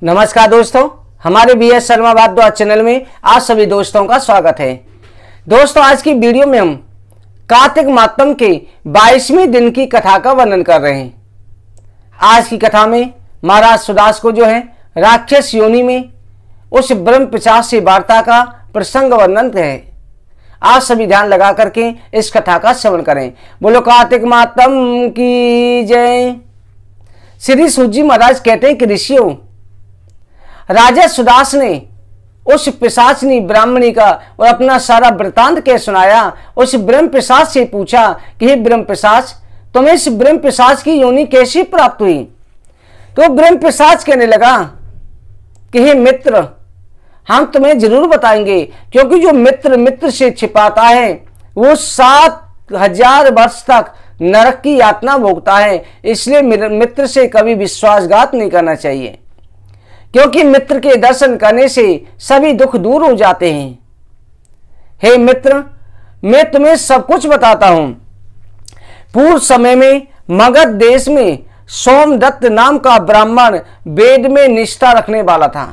नमस्कार दोस्तों, हमारे BS शर्मा भारद्वाज चैनल में आप सभी दोस्तों का स्वागत है। दोस्तों, आज की वीडियो में हम कार्तिक मातम के 22वें दिन की कथा का वर्णन कर रहे हैं। आज की कथा में महाराज सुदास को जो है राक्षस योनि में उस ब्रह्म पिशाच से वार्ता का प्रसंग वर्णन है। आप सभी ध्यान लगा करके इस कथा का श्रवण करें। बोलो कार्तिक मातम की जय। श्री सूत जी महाराज कहते हैं कि ऋषियों, राजा सुदास ने उस पिशाचनी ब्राह्मणी का और अपना सारा वृतांत कह सुनाया। उस ब्रह्म पिशाच से पूछा कि हे ब्रह्म पिशाच, तुम्हें इस ब्रह्म पिशाच की योनि कैसी प्राप्त हुई? तो ब्रह्म पिशाच कहने लगा कि हे मित्र, हम तुम्हें जरूर बताएंगे, क्योंकि जो मित्र से छिपाता है वो 7000 वर्ष तक नरक की यातना भोगता है। इसलिए मित्र से कभी विश्वासघात नहीं करना चाहिए, क्योंकि मित्र के दर्शन करने से सभी दुख दूर हो जाते हैं। हे मित्र, मैं तुम्हें सब कुछ बताता हूं। पूर्व समय में मगध देश में सोमदत्त नाम का ब्राह्मण वेद में निष्ठा रखने वाला था।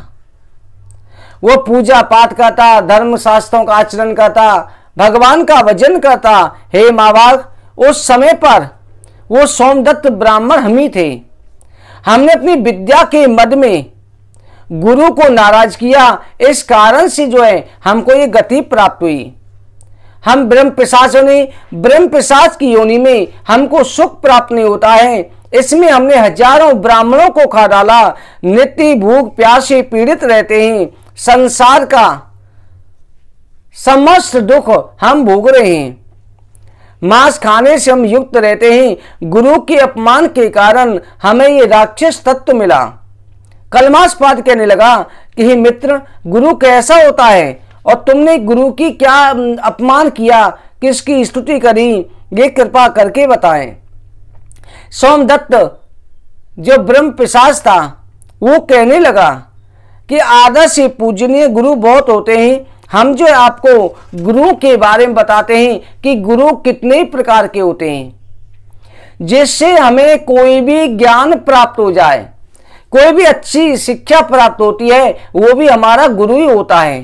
वो पूजा पाठ करता, धर्म शास्त्रों का आचरण करता, भगवान का भजन करता। हे मावाग, उस समय पर वो सोमदत्त ब्राह्मण हम ही थे। हमने अपनी विद्या के मद में गुरु को नाराज किया, इस कारण से जो है हमको ये गति प्राप्त हुई। हम ब्रह्म पिशाच की योनि में हमको सुख प्राप्त नहीं होता है। इसमें हमने हजारों ब्राह्मणों को खा डाला। नित्य भूख प्यास से पीड़ित रहते हैं। संसार का समस्त दुख हम भोग रहे हैं। मांस खाने से हम युक्त रहते हैं। गुरु के अपमान के कारण हमें ये राक्षस तत्व मिला। कलमास पाद कहने लगा कि हे मित्र, गुरु कैसा होता है और तुमने गुरु की क्या अपमान किया, किसकी स्तुति करी, ये कृपा करके बताएं। सोमदत्त जो ब्रह्म पिशाच था वो कहने लगा कि आदर से पूजनीय गुरु बहुत होते हैं। हम जो आपको गुरु के बारे में बताते हैं कि गुरु कितने प्रकार के होते हैं, जिससे हमें कोई भी ज्ञान प्राप्त हो जाए, कोई भी अच्छी शिक्षा प्राप्त होती है, वो भी हमारा गुरु ही होता है।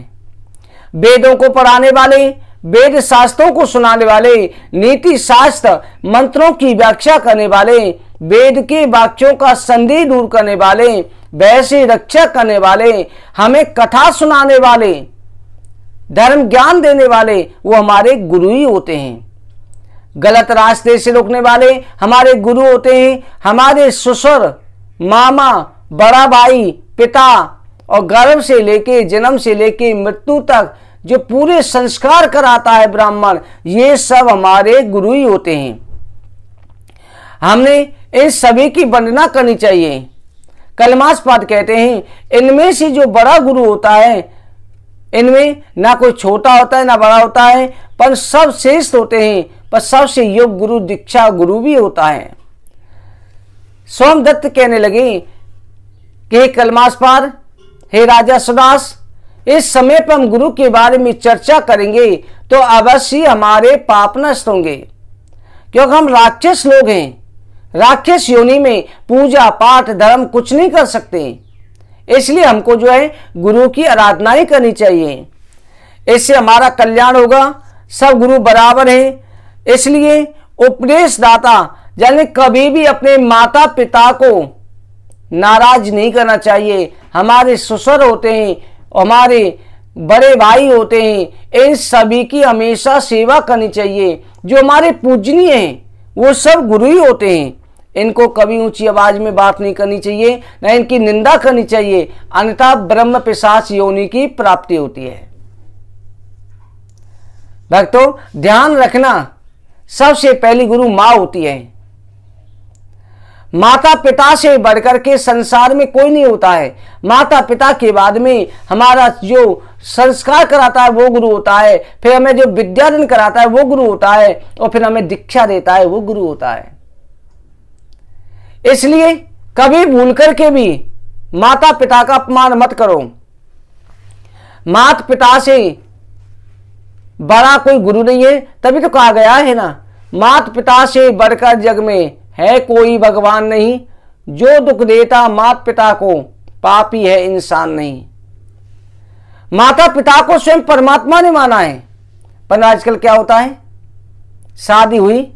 वेदों को पढ़ाने वाले, वेद शास्त्रों को सुनाने वाले, नीति शास्त्र मंत्रों की व्याख्या करने वाले, वेद के वाक्यों का संदेह दूर करने वाले, वैसे रक्षा करने वाले, हमें कथा सुनाने वाले, धर्म ज्ञान देने वाले, वो हमारे गुरु ही होते हैं। गलत रास्ते से रोकने वाले हमारे गुरु होते हैं। हमारे ससुर, मामा, बड़ा भाई, पिता और गर्भ से लेके जन्म से लेके मृत्यु तक जो पूरे संस्कार कराता है ब्राह्मण, ये सब हमारे गुरु ही होते हैं। हमने इन सभी की वंदना करनी चाहिए। कलमास पाद कहते हैं, इनमें से जो बड़ा गुरु होता है, इनमें ना कोई छोटा होता है ना बड़ा होता है, पर सब श्रेष्ठ होते हैं। पर सबसे योग्य गुरु दीक्षा गुरु भी होता है। सोमदत्त कहने लगे कि हे कलमासपाद, हे राजा सुदास, इस समय पर हम गुरु के बारे में चर्चा करेंगे तो अवश्य हमारे पाप नष्ट होंगे, क्योंकि हम राक्षस लोग हैं। राक्षस योनि में पूजा पाठ धर्म कुछ नहीं कर सकते। इसलिए हमको जो है गुरु की आराधना ही करनी चाहिए। इससे हमारा कल्याण होगा। सब गुरु बराबर हैं। इसलिए उपदेश दाता यानी कभी भी अपने माता पिता को नाराज नहीं करना चाहिए। हमारे ससुर होते हैं, हमारे बड़े भाई होते हैं, इन सभी की हमेशा सेवा करनी चाहिए। जो हमारे पूजनीय हैं वो सब गुरु ही होते हैं। इनको कभी ऊंची आवाज में बात नहीं करनी चाहिए, न इनकी निंदा करनी चाहिए, अन्यथा ब्रह्म पिशाच योनि की प्राप्ति होती है। भक्तों, ध्यान रखना, सबसे पहली गुरु मां होती है। माता पिता से बढ़कर के संसार में कोई नहीं होता है। माता पिता के बाद में हमारा जो संस्कार कराता है वो गुरु होता है, फिर हमें जो विद्यादान कराता है वो गुरु होता है, और फिर हमें दीक्षा देता है वो गुरु होता है। इसलिए कभी भूल करके भी माता पिता का अपमान मत करो। माता पिता से बड़ा कोई गुरु नहीं है, तभी तो कहा गया है ना, माता पिता से बढ़कर जग में है कोई भगवान नहीं। जो दुख देता माता पिता को पापी है, इंसान नहीं। माता पिता को स्वयं परमात्मा ने माना है, पर आजकल क्या होता है, शादी हुई,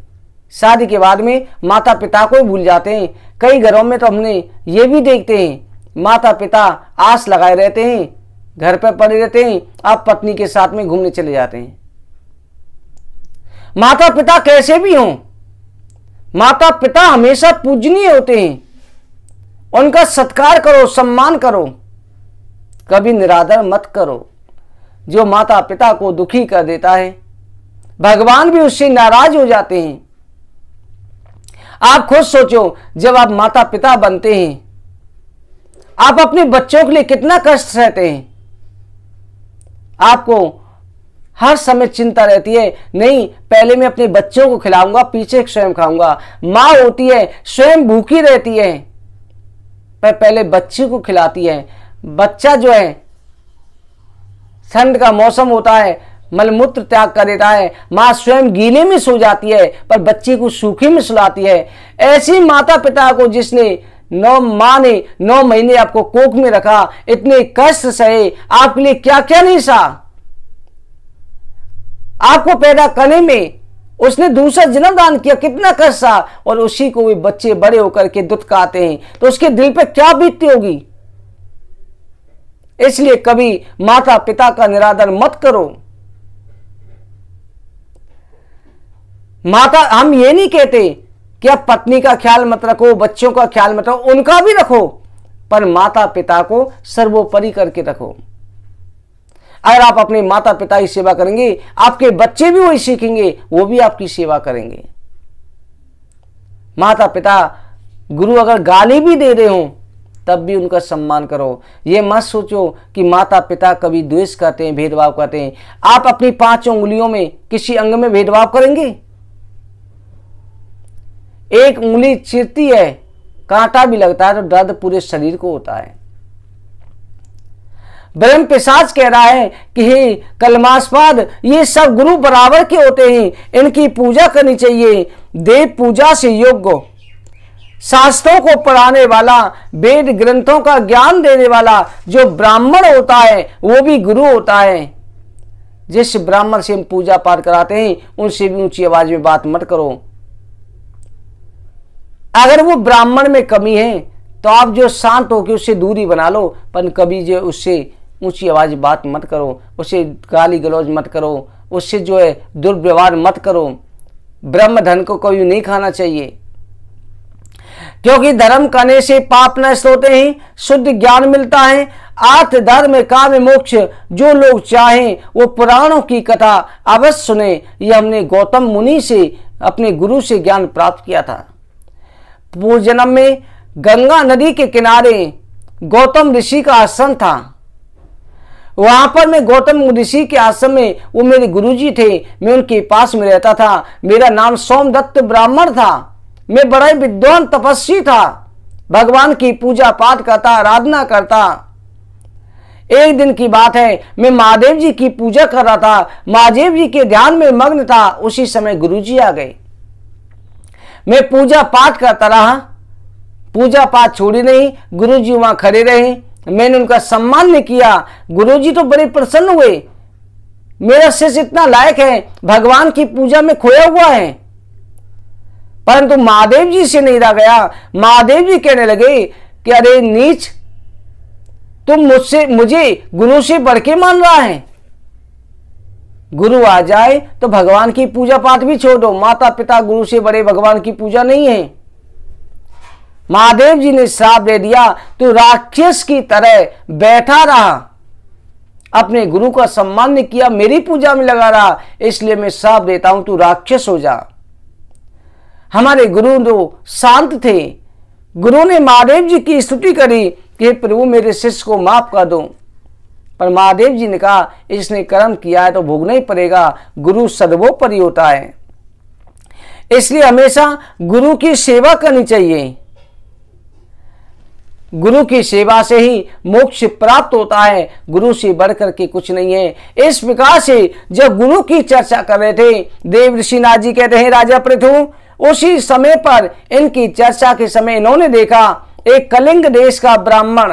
शादी के बाद में माता पिता को ही भूल जाते हैं। कई घरों में तो हमने ये भी देखते हैं, माता पिता आस लगाए रहते हैं, घर पर पड़े रहते हैं, आप पत्नी के साथ में घूमने चले जाते हैं। माता पिता कैसे भी हों, माता पिता हमेशा पूजनीय होते हैं, उनका सत्कार करो, सम्मान करो, कभी निरादर मत करो। जो माता पिता को दुखी कर देता है, भगवान भी उससे नाराज हो जाते हैं। आप खुद सोचो, जब आप माता पिता बनते हैं, आप अपने बच्चों के लिए कितना कष्ट सहते हैं। आपको हर समय चिंता रहती है, नहीं पहले मैं अपने बच्चों को खिलाऊंगा, पीछे स्वयं खाऊंगा। माँ होती है, स्वयं भूखी रहती है, पर पहले बच्चे को खिलाती है। बच्चा जो है, ठंड का मौसम होता है, मलमूत्र त्याग कर देता है, माँ स्वयं गीले में सो जाती है, पर बच्चे को सूखे में सुलाती है। ऐसी माता पिता को जिसने माँ ने 9 महीने आपको कोख में रखा, इतने कष्ट सहे, आपके लिए क्या क्या नहीं सहा। आपको पैदा करने में उसने दूसरा जन्म दान किया, कितना कष्ट सहा, और उसी को भी बच्चे बड़े होकर के दुख खाते हैं, तो उसके दिल पे क्या बीतती होगी। इसलिए कभी माता पिता का निरादर मत करो। माता, हम ये नहीं कहते कि आप पत्नी का ख्याल मत रखो, बच्चों का ख्याल मत रखो, उनका भी रखो, पर माता पिता को सर्वोपरि करके रखो। अगर आप अपने माता पिता की सेवा करेंगे, आपके बच्चे भी वही सीखेंगे, वो भी आपकी सेवा करेंगे। माता पिता, गुरु अगर गाली भी दे रहे हो तब भी उनका सम्मान करो। ये मत सोचो कि माता पिता कभी द्वेष करते हैं, भेदभाव करते हैं। आप अपनी 5 उंगलियों में किसी अंग में भेदभाव करेंगे? एक उंगली चिरती है, कांटा भी लगता है तो दर्द पूरे शरीर को होता है। ब्रह्म पिशाच कह रहा है कि हे कलमास्पद, ये सब गुरु बराबर के होते हैं, इनकी पूजा करनी चाहिए। देव पूजा से योग्य, शास्त्रों को पढ़ाने वाला, वेद ग्रंथों का ज्ञान देने वाला जो ब्राह्मण होता है वो भी गुरु होता है। जिस ब्राह्मण से हम पूजा पाठ कराते हैं उनसे भी ऊंची आवाज में बात मत करो। अगर वो ब्राह्मण में कमी है तो आप जो शांत होकर उससे दूरी बना लो, पर कभी जो उससे ऊंची आवाज बात मत करो, उसे गाली गलौज मत करो, उससे जो है दुर्व्यवहार मत करो। ब्रह्म धन को कभी नहीं खाना चाहिए, क्योंकि धर्म करने से पाप नष्ट होते हैं, शुद्ध ज्ञान मिलता है। आर्थ धर्म काव्य मोक्ष जो लोग चाहें वो पुराणों की कथा अवश्य सुने। ये हमने गौतम मुनि से, अपने गुरु से ज्ञान प्राप्त किया था। पूर्व जन्म में गंगा नदी के किनारे गौतम ऋषि का आश्रम था। वहां पर मैं गौतम ऋषि के आश्रम में, वो मेरे गुरुजी थे, मैं उनके पास में रहता था। मेरा नाम सोमदत्त ब्राह्मण था। मैं बड़ा ही विद्वान तपस्वी था, भगवान की पूजा पाठ करता, आराधना करता। एक दिन की बात है, मैं महादेव जी की पूजा कर रहा था, महादेव जी के ध्यान में मग्न था। उसी समय गुरुजी आ गए। मैं पूजा पाठ करता रहा, पूजा पाठ छोड़ी नहीं, गुरुजी वहां खड़े रहे। मैंने उनका सम्मान नहीं किया। गुरुजी तो बड़े प्रसन्न हुए, मेरा शिष्य इतना लायक है, भगवान की पूजा में खोया हुआ है। परंतु महादेव जी से नहीं रह गया। महादेव जी कहने लगे कि अरे नीच, तुम मुझे गुरु से बढ़ के मान रहा है। गुरु आ जाए तो भगवान की पूजा पाठ भी छोड़ दो। माता पिता गुरु से बड़े भगवान की पूजा नहीं है। महादेव जी ने श्राप दे दिया, तू राक्षस की तरह बैठा रहा, अपने गुरु का सम्मान नहीं किया, मेरी पूजा में लगा रहा, इसलिए मैं श्राप देता हूं, तू राक्षस हो जा। हमारे गुरु तो शांत थे। गुरु ने महादेव जी की स्तुति करी कि प्रभु मेरे शिष्य को माफ कर दो, पर महादेव जी ने कहा इसने कर्म किया है तो भोगना ही पड़ेगा। गुरु सर्वोपरि होता है, इसलिए हमेशा गुरु की सेवा करनी चाहिए। गुरु की सेवा से ही मोक्ष प्राप्त होता है, गुरु से बढ़कर के कुछ नहीं है। इस प्रकार से जब गुरु की चर्चा कर रहे थे, देव ऋषि नाथ जी कहते हैं राजा पृथु, उसी समय पर इनकी चर्चा के समय इन्होंने देखा एक कलिंग देश का ब्राह्मण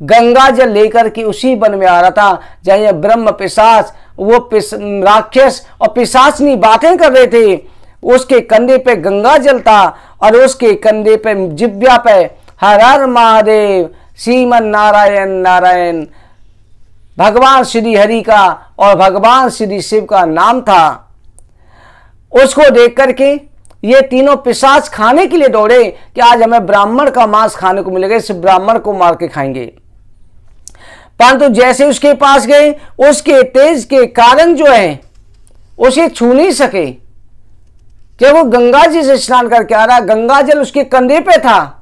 गंगा जल लेकर के उसी वन में आ रहा था जहाँ ये ब्रह्म पिशाच, वो राक्षस और पिशाचनी बातें कर रहे थे। उसके कंधे पे गंगा जल था और उसके कंधे पे जिब्या पे हर हर महादेव, श्रीमन नारायण नारायण, भगवान श्री हरि का और भगवान श्री शिव का नाम था। उसको देख करके ये तीनों पिशाच खाने के लिए दौड़े कि आज हमें ब्राह्मण का मांस खाने को मिलेगा, इस ब्राह्मण को मार के खाएंगे। परंतु जैसे उसके पास गए, उसके तेज के कारण जो है उसे छू नहीं सके। कि वो गंगा जी से स्नान करके आ रहा, गंगा जल उसके कंधे पे था,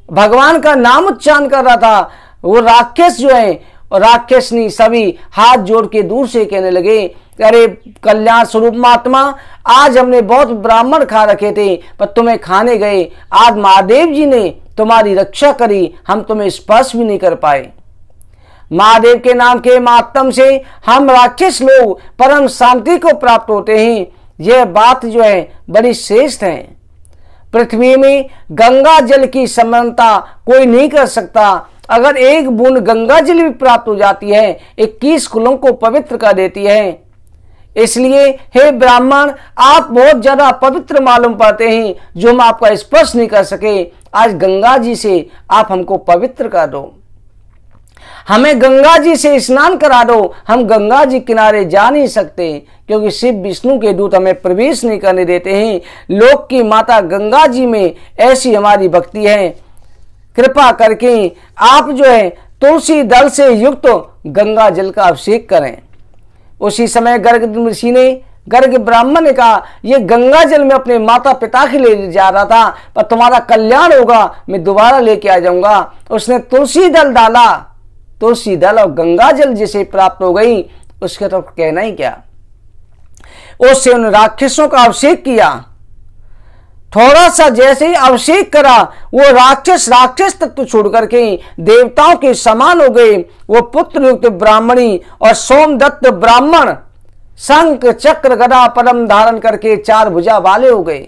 भगवान का नाम उच्चारण कर रहा था। वो राक्षस जो है और राक्षसनी सभी हाथ जोड़ के दूर से कहने लगे, अरे कल्याण स्वरूप महात्मा, आज हमने बहुत ब्राह्मण खा रखे थे पर तुम्हें खाने गए, आज महादेव जी ने तुम्हारी रक्षा करी, हम तुम्हें स्पर्श भी नहीं कर पाए। महादेव के नाम के मातम से हम राक्षस लोग परम शांति को प्राप्त होते हैं। यह बात जो है बड़ी श्रेष्ठ है। पृथ्वी में गंगा जल की समानता कोई नहीं कर सकता। अगर एक बूंद गंगा जल भी प्राप्त हो जाती है, 21 कुलों को पवित्र कर देती है। इसलिए हे ब्राह्मण, आप बहुत ज्यादा पवित्र मालूम पड़ते हैं, जो हम आपका स्पर्श नहीं कर सके। आज गंगा जी से आप हमको पवित्र कर दो, हमें गंगा जी से स्नान करा दो। हम गंगा जी किनारे जा नहीं सकते क्योंकि शिव विष्णु के दूत हमें प्रवेश नहीं करने देते हैं। लोक की माता गंगा जी में ऐसी हमारी भक्ति है। कृपा करके आप जो है तुलसी दल से युक्त गंगा जल का अभिषेक करें। उसी समय गर्ग ऋषि ने, गर्ग ब्राह्मण ने कहा, ये गंगा जल में अपने माता पिता के लिए जा रहा था, पर तुम्हारा कल्याण होगा, मैं दोबारा लेके आ जाऊंगा। उसने तुलसी दल डाला, तुलसी दल और गंगा जल जिसे प्राप्त हो गई, उसके तो कहना ही क्या। उससे उन राक्षसों का अभिषेक किया। थोड़ा सा जैसे ही अभिषेक करा, वो राक्षस तत्व छोड़ करके देवताओं के समान हो गए। वो पुत्र युक्त ब्राह्मणी और सोमदत्त ब्राह्मण शंख चक्र गदा परम धारण करके 4 भुजा वाले हो गए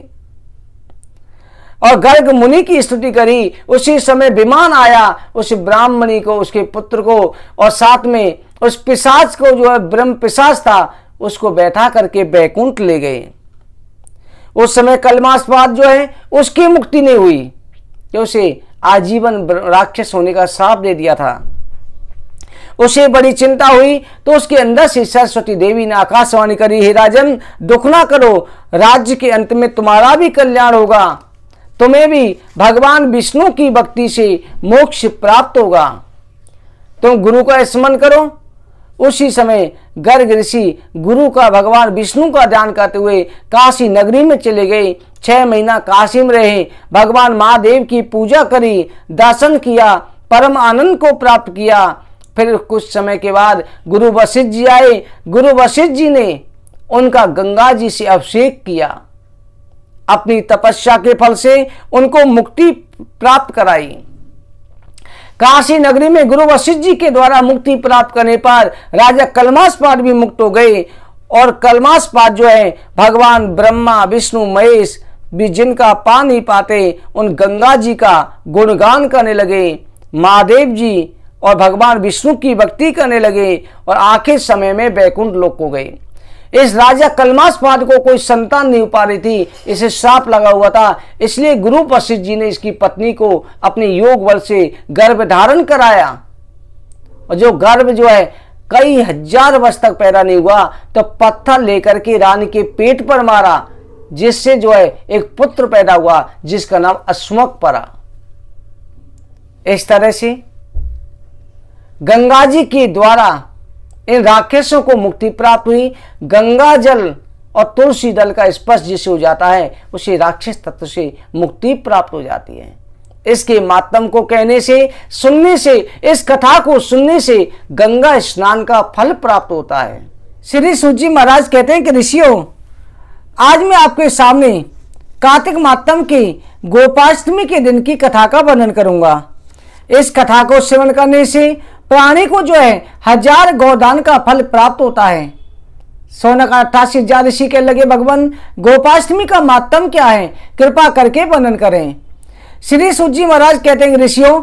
और गर्ग मुनि की स्तुति करी। उसी समय विमान आया, उस ब्राह्मणी को, उसके पुत्र को और साथ में उस पिशाच को, जो है ब्रह्म पिशाच था, उसको बैठा करके बैकुंठ ले गए। उस समय कलमास्पाद जो है उसकी मुक्ति नहीं हुई कि उसे आजीवन राक्षस होने का श्राप दे दिया था। उसे बड़ी चिंता हुई तो उसके अंदर से सरस्वती देवी ने आकाशवाणी करी, हे राजन, दुख ना करो, राज्य के अंत में तुम्हारा भी कल्याण होगा, तुम्हें भी भगवान विष्णु की भक्ति से मोक्ष प्राप्त होगा, तुम गुरु का स्मरण करो। उसी समय गर्ग ऋषि गुरु का, भगवान विष्णु का ध्यान करते हुए काशी नगरी में चले गए। 6 महीना काशी में रहे, भगवान महादेव की पूजा करी, दर्शन किया, परम आनंद को प्राप्त किया। फिर कुछ समय के बाद गुरु वशिष्ठ जी आए। गुरु वशिष्ठ जी ने उनका गंगा जी से अभिषेक किया, अपनी तपस्या के फल से उनको मुक्ति प्राप्त कराई। काशी नगरी में गुरु वशिष्ठ जी के द्वारा मुक्ति प्राप्त करने पर राजा कलमास्पाद भी मुक्त हो गए और कलमास्पाद जो है भगवान ब्रह्मा विष्णु महेश भी जिनका पा नहीं पाते, उन गंगा जी का गुणगान करने लगे, महादेव जी और भगवान विष्णु की भक्ति करने लगे और आखिर समय में बैकुंठ लोक को गए। इस राजा कलमास्पाद को कोई संतान नहीं हो पा रही थी, इसे श्राप लगा हुआ था। इसलिए गुरु वशिष्ठ जी ने इसकी पत्नी को अपने योग बल से गर्भ धारण कराया और जो गर्भ जो है कई हजार वर्ष तक पैदा नहीं हुआ तो पत्थर लेकर के रानी के पेट पर मारा, जिससे जो है एक पुत्र पैदा हुआ जिसका नाम अश्वक पड़ा। इस तरह से गंगा जी के द्वारा इन राक्षसों को मुक्ति प्राप्त हुई। गंगा जल और तुलसी दल का स्पर्श जिसे हो जाता है उसे राक्षस तत्व से मुक्ति प्राप्त हो जाती है। इसके मातम को कहने से, सुनने से, इस कथा को सुनने से गंगा स्नान का फल प्राप्त होता है। श्री सूत जी महाराज कहते हैं कि ऋषियों, आज मैं आपके सामने कार्तिक मातम की गोपाष्टमी के दिन की कथा का वर्णन करूंगा। इस कथा को श्रवण करने से प्राणी को जो है 1000 गोदान का फल प्राप्त होता है। सोनक 88,000 ऋषि के लगे, भगवान गोपाष्टमी का मातम क्या है, कृपा करके वर्णन करें। श्री सूत जी महाराज कहते हैं ऋषियों,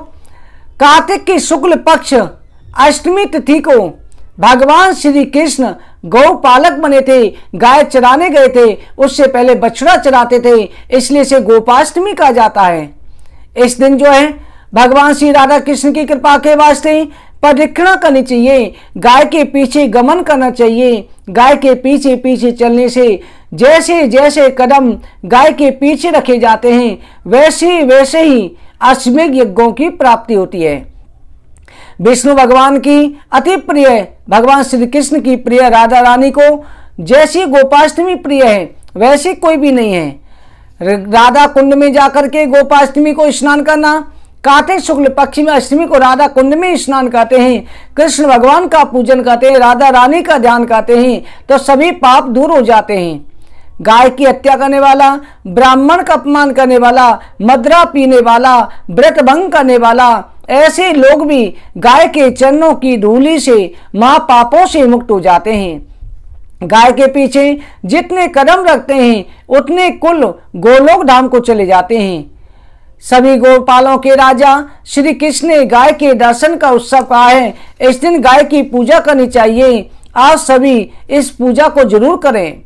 कार्तिक की शुक्ल पक्ष अष्टमी तिथि को भगवान श्री कृष्ण गौ पालक बने थे, गाय चराने गए थे। उससे पहले बछड़ा चराते थे, इसलिए इसे गोपाष्टमी कहा जाता है। इस दिन जो है भगवान श्री राधा कृष्ण की कृपा के वास्ते प्रदक्षिणा करनी चाहिए, गाय के पीछे गमन करना चाहिए। गाय के पीछे पीछे चलने से जैसे जैसे कदम गाय के पीछे रखे जाते हैं, वैसे वैसे ही अश्वमेध यज्ञों की प्राप्ति होती है। विष्णु भगवान की अति प्रिय भगवान श्री कृष्ण की प्रिय राधा रानी को जैसी गोपाष्टमी प्रिय है, वैसी कोई भी नहीं है। राधा कुंड में जाकर के गोपाष्टमी को स्नान करना, कार्तिक शुक्ल पक्ष में अष्टमी को राधा कुंड में स्नान करते हैं, कृष्ण भगवान का पूजन करते हैं, राधा रानी का ध्यान करते हैं, तो सभी पाप दूर हो जाते हैं। गाय की हत्या करने वाला, ब्राह्मण का अपमान करने वाला, मदिरा पीने वाला, व्रत भंग करने वाला, ऐसे लोग भी गाय के चरणों की धूलि से महापापों से मुक्त हो जाते हैं। गाय के पीछे जितने कदम रखते हैं उतने कुल गोलोक धाम को चले जाते हैं। सभी गोपालों के राजा श्री कृष्ण ने गाय के दर्शन का उत्सव कहा है। इस दिन गाय की पूजा करनी चाहिए। आप सभी इस पूजा को जरूर करें।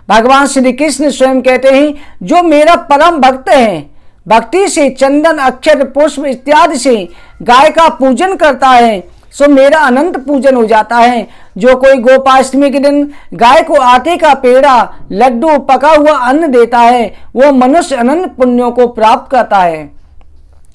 भगवान श्री कृष्ण स्वयं कहते हैं, जो मेरा परम भक्त है, भक्ति से चंदन अक्षर पुष्प इत्यादि से गाय का पूजन करता है, सो मेरा अनंत पूजन हो जाता है। जो कोई गोपाष्टमी के दिन गाय को आटे का पेड़ा, लड्डू, पका हुआ अन्न देता है, वो मनुष्य अनंत पुण्यों को प्राप्त करता है।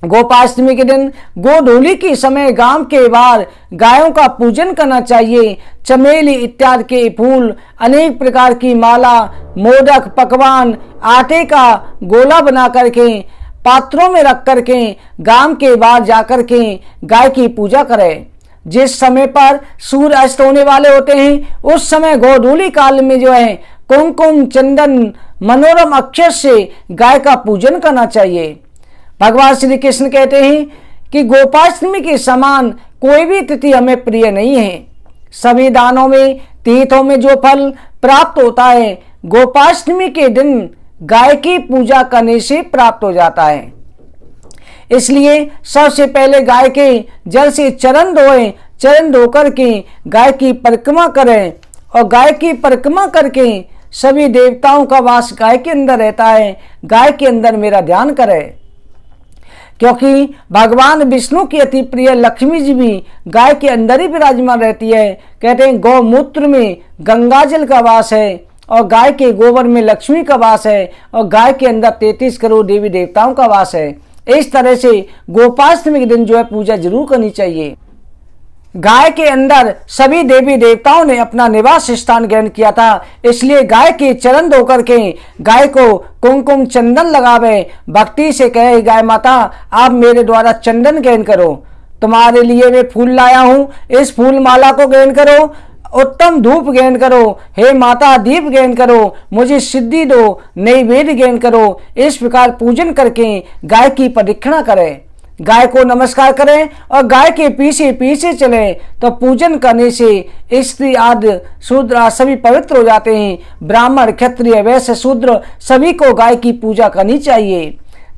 गोपाष्टमी के दिन गोधूली के समय गांव के बाहर गायों का पूजन करना चाहिए। चमेली इत्यादि के फूल, अनेक प्रकार की माला, मोदक, पकवान, आटे का गोला बना करके पात्रों में रख करके गांव के बाहर जाकर के गाय की पूजा करें। जिस समय पर सूर्य अस्त होने वाले होते हैं, उस समय गोधूली काल में जो है कुमकुम, चंदन, मनोरम अक्षर से गाय का पूजन करना चाहिए। भगवान श्री कृष्ण कहते हैं कि गोपाष्टमी के समान कोई भी तिथि हमें प्रिय नहीं है। सभी दानों में, तीर्थों में जो फल प्राप्त होता है, गोपाष्टमी के दिन गाय की पूजा करने से प्राप्त हो जाता है। इसलिए सबसे पहले गाय के जल से चरण धोएं, चरण धोकर के गाय की परिक्रमा करें, और गाय की परिक्रमा करके सभी देवताओं का वास गाय के अंदर रहता है। गाय के अंदर मेरा ध्यान करें, क्योंकि भगवान विष्णु की अति प्रिय लक्ष्मी जी भी गाय के अंदर ही विराजमान रहती है। कहते हैं गौमूत्र में गंगा जल का वास है, और गाय के गोबर में लक्ष्मी का वास है, और गाय के अंदर 33 करोड़ देवी देवताओं का वास है। इस तरह से गोपाष्टमी के दिन जो है पूजा जरूर करनी चाहिए। गाय के अंदर सभी देवी देवताओं ने अपना निवास स्थान ग्रहण किया था, इसलिए गाय के चरण धोकर के गाय को कुमकुम चंदन लगावे, भक्ति से कहे, गाय माता आप मेरे द्वारा चंदन ग्रहण करो, तुम्हारे लिए मैं फूल लाया हूँ, इस फूल माला को ग्रहण करो, उत्तम धूप ग्रहण करो, हे माता दीप ग्रहण करो, मुझे सिद्धि दो, नैवेद्य ग्रहण करो। इस प्रकार पूजन करके गाय की प्रदक्षिणा करें, गाय को नमस्कार करें और गाय के पीछे पीछे चलें, तो पूजन करने से स्त्री आदि शूद्र सभी पवित्र हो जाते हैं। ब्राह्मण, क्षत्रिय, वैश्य, शूद्र सभी को गाय की पूजा करनी चाहिए।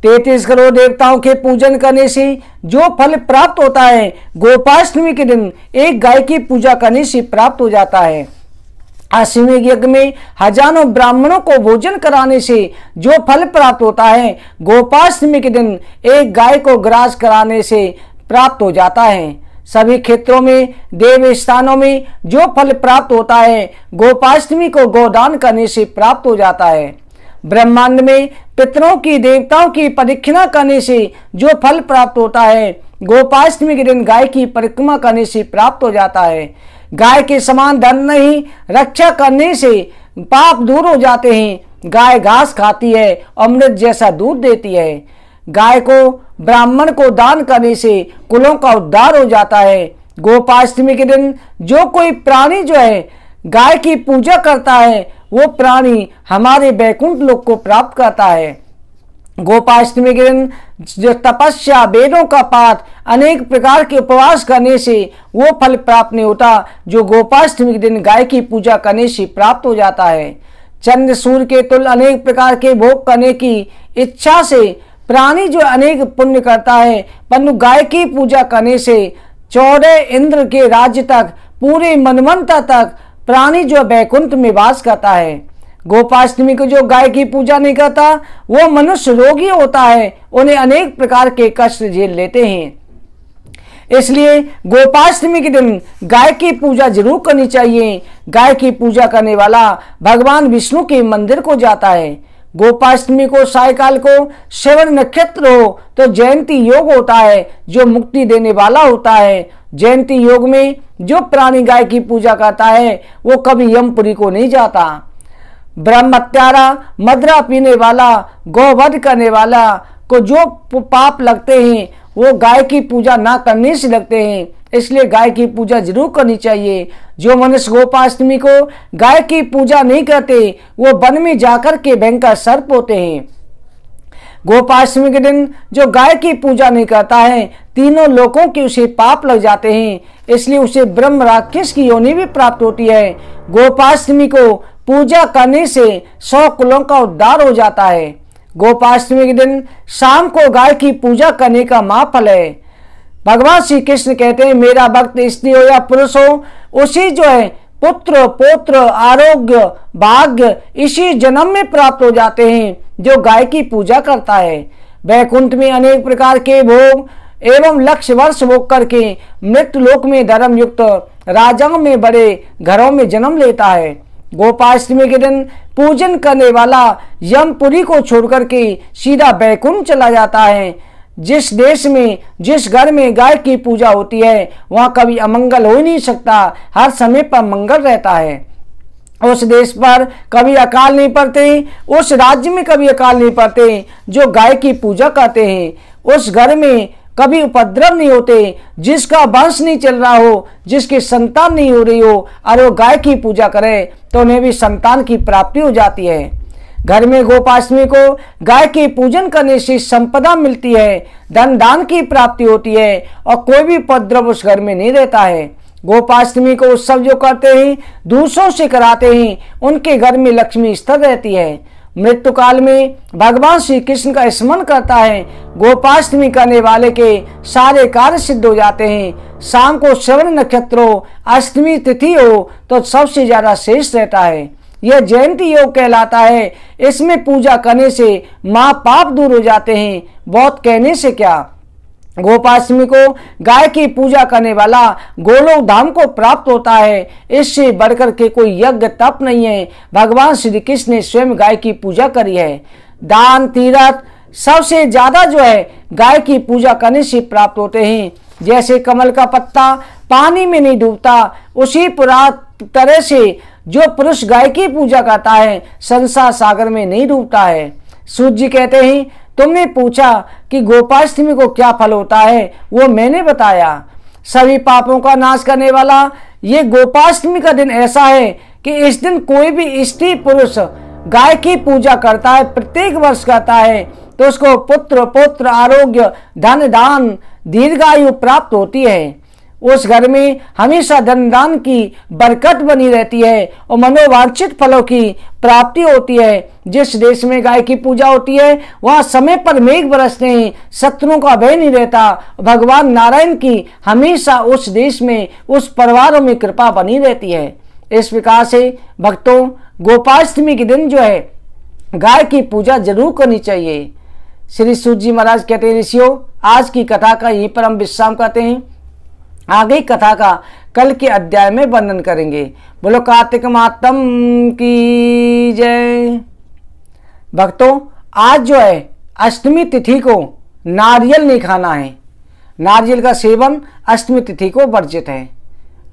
33 करोड़ देवताओं के पूजन करने से जो फल प्राप्त होता है, गोपाष्टमी के दिन एक गाय की पूजा करने से प्राप्त हो जाता है। अश्वमेध यज्ञ में हजारों ब्राह्मणों को भोजन कराने से जो फल प्राप्त होता है, गोपाष्टमी के दिन एक गाय को ग्रास कराने से प्राप्त हो जाता है। सभी क्षेत्रों में, देव स्थानों में जो फल प्राप्त होता है, गोपाष्टमी को गोदान करने से प्राप्त हो जाता है। ब्रह्मांड में पितरों की, देवताओं की प्रदक्षिणा करने से जो फल प्राप्त होता है, गोपाष्टमी के दिन गाय की परिक्रमा करने से प्राप्त हो जाता है। गाय के समान धन नहीं, रक्षा करने से पाप दूर हो जाते हैं। गाय घास खाती है, अमृत जैसा दूध देती है। गाय को ब्राह्मण को दान करने से कुलों का उद्धार हो जाता है। गोपाष्टमी के दिन जो कोई प्राणी जो है गाय की पूजा करता है, वो प्राणी हमारे वैकुंठ लोक को प्राप्त करता है। गोपाष्टमी के दिन जो तपस्या, वेदों का पाठ, अनेक प्रकार के उपवास करने से वो फल प्राप्त नहीं होता जो गोपाष्टमी के दिन गाय की पूजा करने से प्राप्त हो जाता है। चंद्र सूर्य के तुल्य अनेक प्रकार के भोग करने की इच्छा से प्राणी जो अनेक पुण्य करता है, परंतु गाय की पूजा करने से 14 इंद्र के राज्य तक, पूरे मनवंतर तक प्राणी जो वैकुंठ में वास करता है। गोपाष्टमी को जो गाय की पूजा नहीं करता वो मनुष्य रोगी होता है, उन्हें अनेक प्रकार के कष्ट झेल लेते हैं। इसलिए गोपाष्टमी के दिन गाय की पूजा जरूर करनी चाहिए। गाय की पूजा करने वाला भगवान विष्णु के मंदिर को जाता है। गोपाष्टमी को सायकाल को श्रवण नक्षत्र हो तो जयंती योग होता है, जो मुक्ति देने वाला होता है। जयंती योग में जो प्राणी गाय की पूजा करता है वो कभी यमपुरी को नहीं जाता। ब्रह्मत्यारा, मदरा पीने वाला, गौवध करने वाला को जो पाप लगते हैं वो गाय की पूजा ना करने से लगते हैं। इसलिए गाय की पूजा जरूर करनी चाहिए। जो मनुष्य गोपाष्टमी को गाय की पूजा नहीं करते वो वन में जाकर के भयंकर सर्प होते हैं। गोपाष्टमी के दिन जो गाय की पूजा नहीं करता है, तीनों लोकों के उसे पाप लग जाते हैं, इसलिए उसे ब्रह्म राक्षस की योनि भी प्राप्त होती है। गोपाष्टमी को पूजा करने से 100 कुलों का उद्धार हो जाता है। गोपाष्टमी के दिन शाम को गाय की पूजा करने का महाफल है। भगवान श्री कृष्ण कहते हैं, मेरा भक्त स्त्री हो या पुरुष हो, उसी जो है पुत्र पौत्र आरोग्य भाग्य इसी जन्म में प्राप्त हो जाते हैं जो गाय की पूजा करता है। वैकुंठ में अनेक प्रकार के भोग एवं लक्ष्य वर्ष भोग करके मृत्यु लोक में धर्म युक्त राजाओं में बड़े घरों में जन्म लेता है। गोपाष्टमी के दिन पूजन करने वाला यमपुरी को छोड़कर के सीधा वैकुंठ चला जाता है। जिस देश में जिस घर में गाय की पूजा होती है वहां कभी अमंगल हो ही नहीं सकता, हर समय पर मंगल रहता है। उस देश पर कभी अकाल नहीं पड़ते, उस राज्य में कभी अकाल नहीं पड़ते जो गाय की पूजा करते हैं। उस घर में कभी उपद्रव नहीं होते, जिसका वंश नहीं चल रहा हो, जिसकी संतान नहीं हो रही हो, और वो गाय की पूजा करे तो उन्हें भी संतान की प्राप्ति हो जाती है। घर में गोपाष्टमी को गाय की पूजन करने से संपदा मिलती है, धन दान की प्राप्ति होती है और कोई भी उपद्रव उस घर में नहीं रहता है। गोपाष्टमी को उत्सव जो करते हैं दूसरों से कराते हैं, उनके घर में लक्ष्मी स्थिर रहती है। मृत्यु काल में भगवान श्री कृष्ण का स्मरण करता है, गोपाष्टमी करने वाले के सारे कार्य सिद्ध हो जाते हैं। शाम को श्रवण नक्षत्र हो, अष्टमी तिथि हो तो सबसे ज्यादा श्रेष्ठ रहता है। यह जयंती योग कहलाता है। इसमें पूजा करने से महापाप दूर हो जाते हैं। बहुत कहने से क्या, गोपाष्टमी को गाय की पूजा करने वाला गोलोक धाम को प्राप्त होता है। इससे बढ़कर के कोई यज्ञ तप नहीं है। भगवान श्री कृष्ण ने स्वयं गाय की पूजा करी है। दान तीर्थ सबसे ज्यादा जो है गाय की पूजा करने से प्राप्त होते हैं। जैसे कमल का पत्ता पानी में नहीं डूबता, उसी तरह से जो पुरुष गाय की पूजा करता है संसार सागर में नहीं डूबता है। सूत जी कहते हैं, तुमने पूछा कि गोपाष्टमी को क्या फल होता है, वो मैंने बताया। सभी पापों का नाश करने वाला ये गोपाष्टमी का दिन ऐसा है कि इस दिन कोई भी स्त्री पुरुष गाय की पूजा करता है, प्रत्येक वर्ष करता है, तो उसको पुत्र पौत्र आरोग्य धन दान दीर्घायु प्राप्त होती है। उस घर में हमेशा धन दान की बरकत बनी रहती है और मनोवांछित फलों की प्राप्ति होती है। जिस देश में गाय की पूजा होती है वहां समय पर मेघ बरसते हैं, शत्रुओं का भय नहीं रहता। भगवान नारायण की हमेशा उस देश में उस परिवारों में कृपा बनी रहती है। इस प्रकार से भक्तों गोपाष्टमी के दिन जो है गाय की पूजा जरूर करनी चाहिए। श्री सूत जी महाराज कहते हैं, ऋषियों आज की कथा का यहीं पर हम विश्राम करते हैं। आगे कथा का कल के अध्याय में वर्णन करेंगे। बोलो कार्तिक मातम की जय। भक्तों आज जो है अष्टमी तिथि को नारियल नहीं खाना है। नारियल का सेवन अष्टमी तिथि को वर्जित है।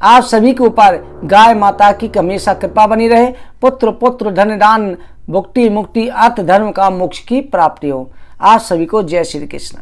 आप सभी के ऊपर गाय माता की हमेशा कृपा बनी रहे। पुत्र पुत्र धन दान भुक्ति मुक्ति अर्थ धर्म का मोक्ष की प्राप्ति हो। आप सभी को जय श्री कृष्ण।